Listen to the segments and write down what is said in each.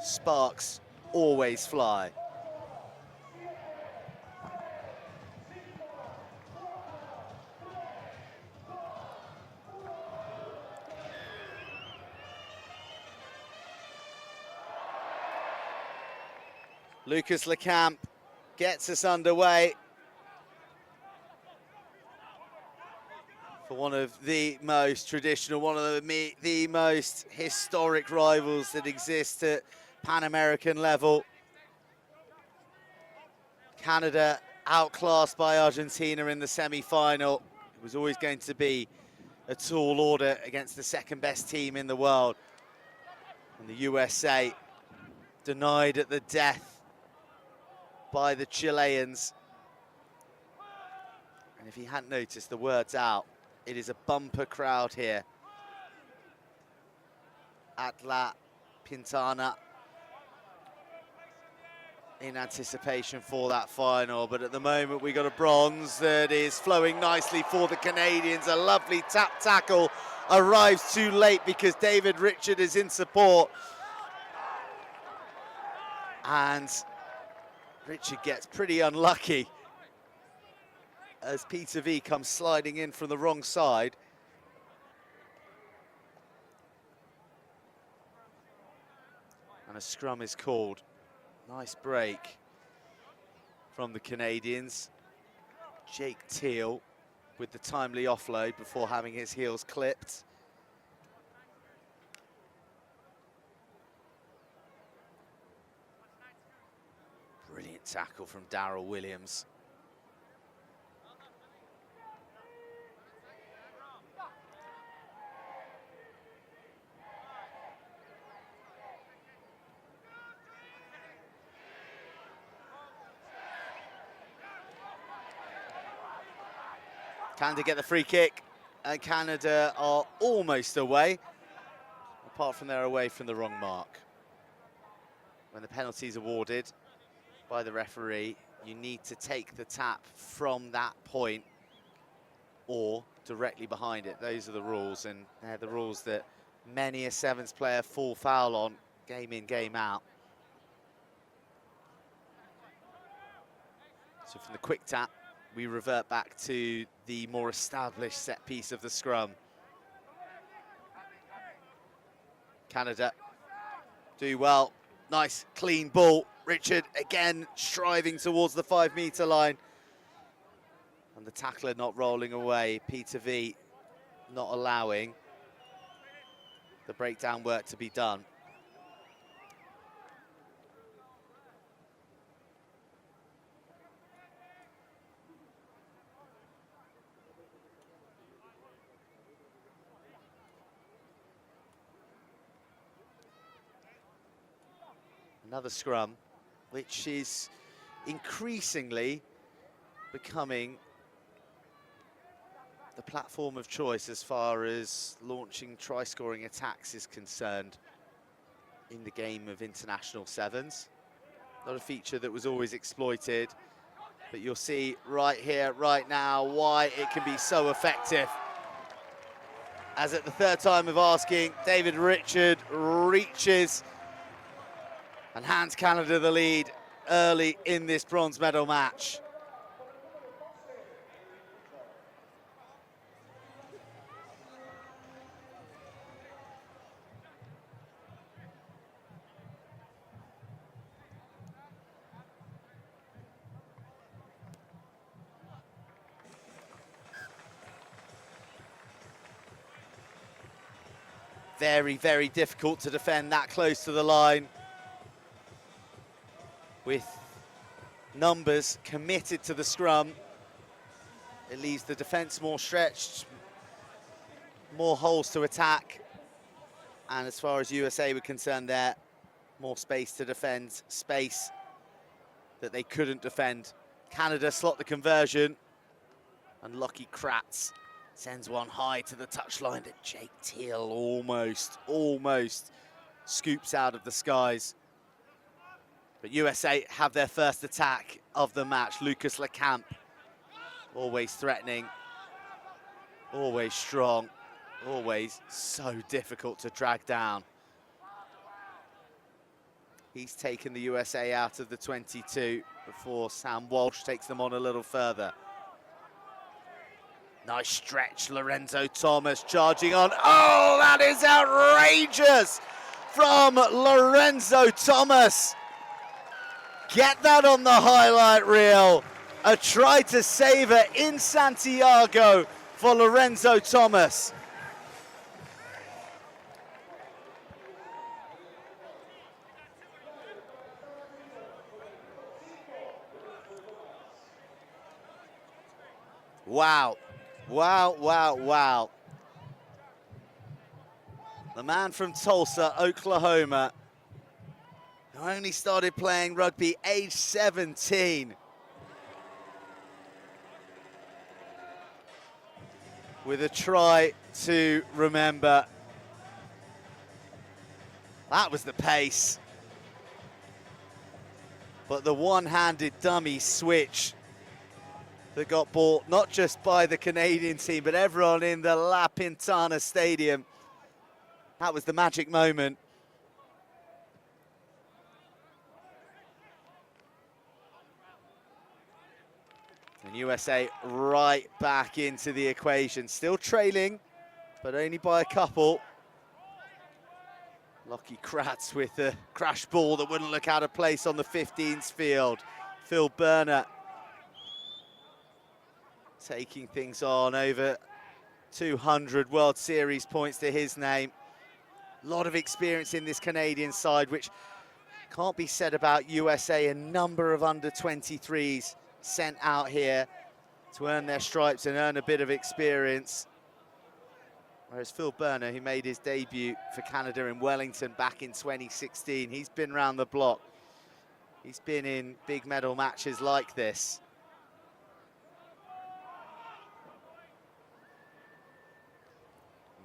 sparks always fly. Lucas Lecamp gets us underway for one of the most traditional, one of the most historic rivals that exist at Pan-American level. Canada outclassed by Argentina in the semi-final. It was always going to be a tall order against the second best team in the world. And the USA denied at the death by the Chileans. And if you hadn't noticed, the word's out. It is a bumper crowd here at La Pintana in anticipation for that final. But at the moment, we got a bronze that is flowing nicely for the Canadians. A lovely tap tackle arrives too late because David Richard is in support. And Richard gets pretty unlucky as Peter V comes sliding in from the wrong side. And a scrum is called. Nice break from the Canadians. Jake Teal with the timely offload before having his heels clipped. Brilliant tackle from Darryl Williams. Canada get the free kick, and Canada are almost away, apart from they're away from the wrong mark. When the penalty is awarded by the referee, you need to take the tap from that point or directly behind it. Those are the rules, and they're the rules that many a sevens player fall foul on, game in, game out. So from the quick tap, we revert back to the more established set piece of the scrum. Canada do well. Nice, clean ball. Richard again striving towards the 5 metre line. And the tackler not rolling away. Peter V not allowing the breakdown work to be done. Another scrum, which is increasingly becoming the platform of choice as far as launching try-scoring attacks is concerned in the game of international sevens. Not a feature that was always exploited, but you'll see right here, right now, why it can be so effective. As at the third time of asking, David Richard reaches and hands Canada the lead early in this bronze medal match. Very, very difficult to defend that close to the line, with numbers committed to the scrum. It leaves the defence more stretched, more holes to attack, and as far as USA were concerned there, more space to defend, space that they couldn't defend. Canada slot the conversion, and Lockie Kratz sends one high to the touchline that Jake Teal almost scoops out of the skies. But USA have their first attack of the match. Lucas Lecamp, always threatening, always strong, always so difficult to drag down. He's taken the USA out of the 22 before Sam Walsh takes them on a little further. Nice stretch, Lorenzo Thomas charging on. Oh, that is outrageous from Lorenzo Thomas. Get that on the highlight reel. A try to save it in Santiago for Lorenzo Thomas. Wow, wow, wow, wow. The man from Tulsa, Oklahoma, who only started playing rugby age 17. With a try to remember. That was the pace. But the one-handed dummy switch that got bought not just by the Canadian team, but everyone in the La Pintana Stadium. That was the magic moment. And USA right back into the equation. Still trailing, but only by a couple. Lockie Kratz with a crash ball that wouldn't look out of place on the 15s field. Phil Berner taking things on, over 200 World Series points to his name. A lot of experience in this Canadian side, which can't be said about USA. A number of under-23s sent out here to earn their stripes and earn a bit of experience. Whereas Phil Berner, who made his debut for Canada in Wellington back in 2016, he's been round the block. He's been in big medal matches like this.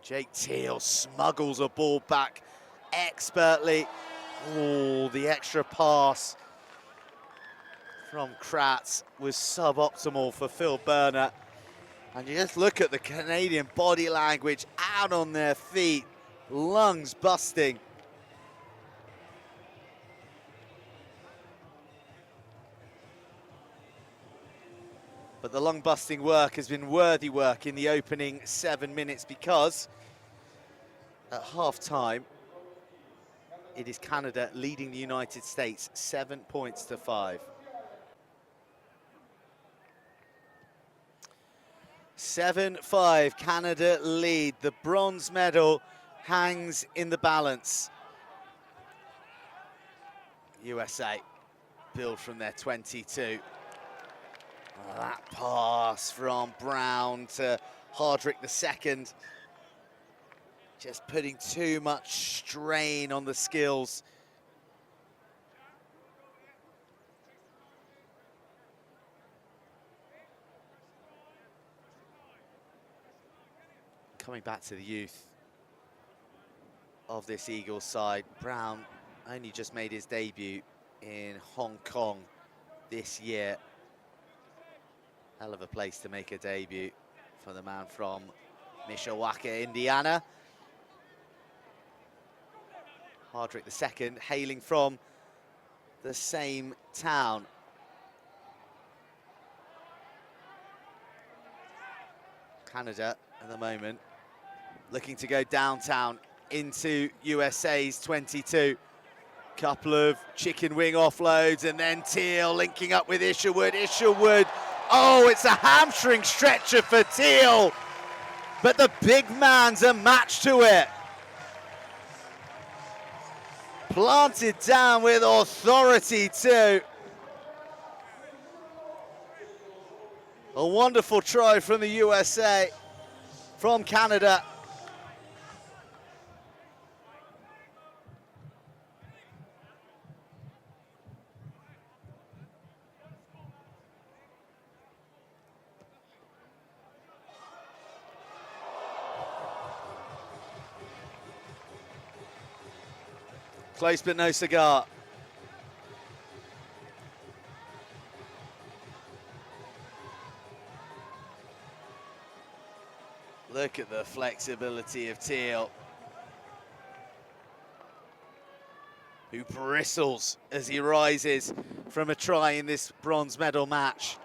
Jake Teal smuggles a ball back expertly. Oh, the extra pass from Kratz was suboptimal for Phil Berner. And you just look at the Canadian body language, out on their feet, lungs busting. But the lung-busting work has been worthy work in the opening 7 minutes, because at half-time, it is Canada leading the United States 7 points to 5. 7-5, Canada lead. The bronze medal hangs in the balance. USA build from their 22. Oh, that pass from Brown to Hardrick II. Just putting too much strain on the skills. Coming back to the youth of this Eagles side, Brown only just made his debut in Hong Kong this year. Hell of a place to make a debut for the man from Mishawaka, Indiana. Hardrick II, hailing from the same town. Canada, at the moment, looking to go downtown into USA's 22. Couple of chicken wing offloads, and then Teal linking up with Isherwood. Isherwood, oh, it's a hamstring stretcher for Teal, but the big man's a match to it. Planted down with authority too. A wonderful try from the USA, from Canada. Close but no cigar. Look at the flexibility of Teal. who bristles as he rises from a try in this bronze medal match.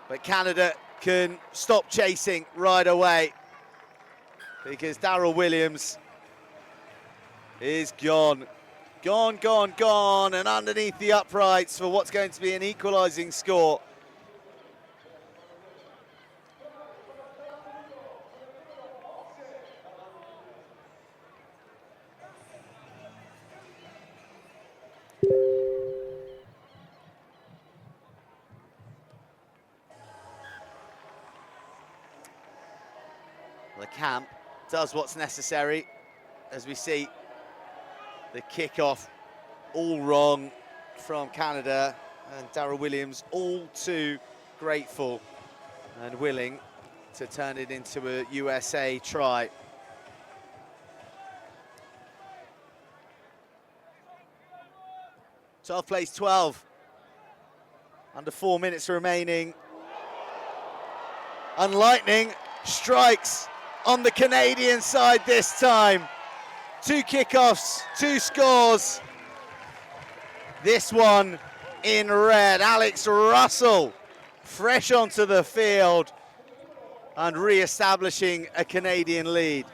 But Canada can stop chasing right away because Daryl Williams is gone. Gone, gone, gone, and underneath the uprights for what's going to be an equalising score. The camp does what's necessary as we see the kickoff all wrong from Canada, and Daryl Williams all too grateful and willing to turn it into a USA try. So plays 12, under 4 minutes remaining. And Lightning strikes on the Canadian side this time. 2 kickoffs, 2 scores. This one in red. Alex Russell fresh onto the field and re-establishing a Canadian lead.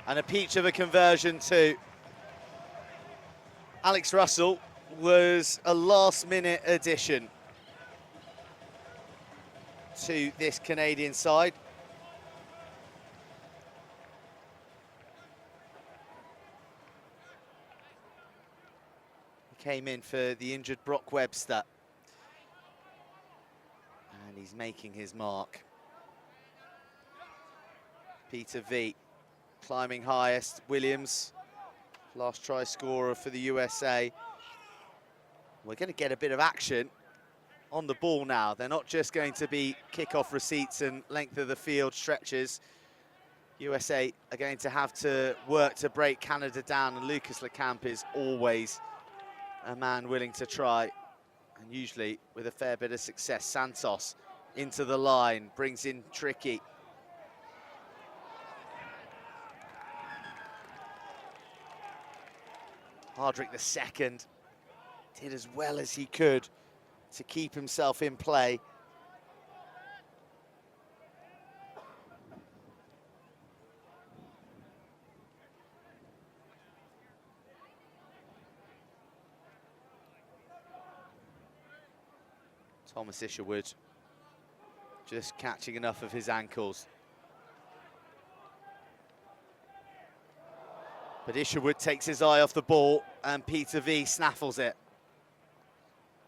And a peach of a conversion too. Alex Russell was a last-minute addition to this Canadian side. He came in for the injured Brock Webster. And he's making his mark. Peter V climbing highest. Williams, last try scorer for the USA. We're going to get a bit of action on the ball now. They're not just going to be kickoff receipts and length of the field stretches. USA are going to have to work to break Canada down, and Lucas Lecamp is always a man willing to try, and usually with a fair bit of success. Santos into the line, brings in Tricky. Hardrick II did as well as he could to keep himself in play. Thomas Isherwood just catching enough of his ankles. But Isherwood takes his eye off the ball and Peter V snaffles it.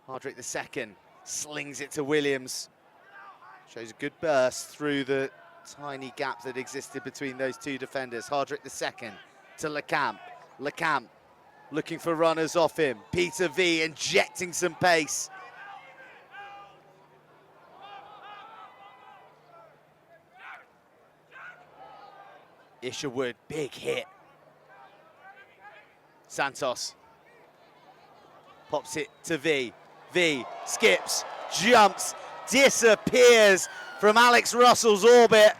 Hardrick II slings it to Williams. Shows a good burst through the tiny gap that existed between those two defenders. Hardrick II to Lecamp. Lecamp looking for runners off him. Peter V injecting some pace. Isherwood, big hit. Santos pops it to V. V skips, jumps, disappears from Alex Russell's orbit.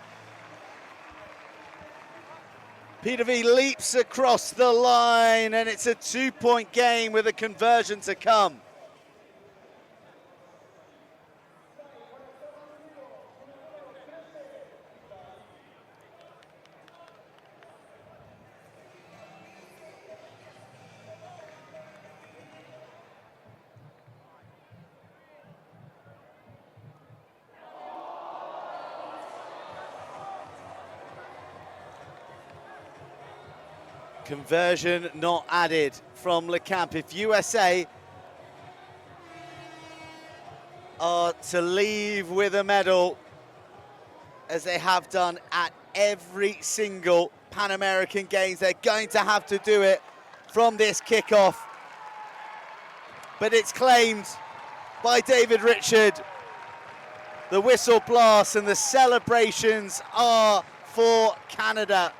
Peter V leaps across the line, and it's a 2-point game with a conversion to come. Conversion not added from Lecamp. If USA are to leave with a medal, as they have done at every single Pan American Games, they're going to have to do it from this kickoff. but it's claimed by David Richard. The whistle blasts and the celebrations are for Canada.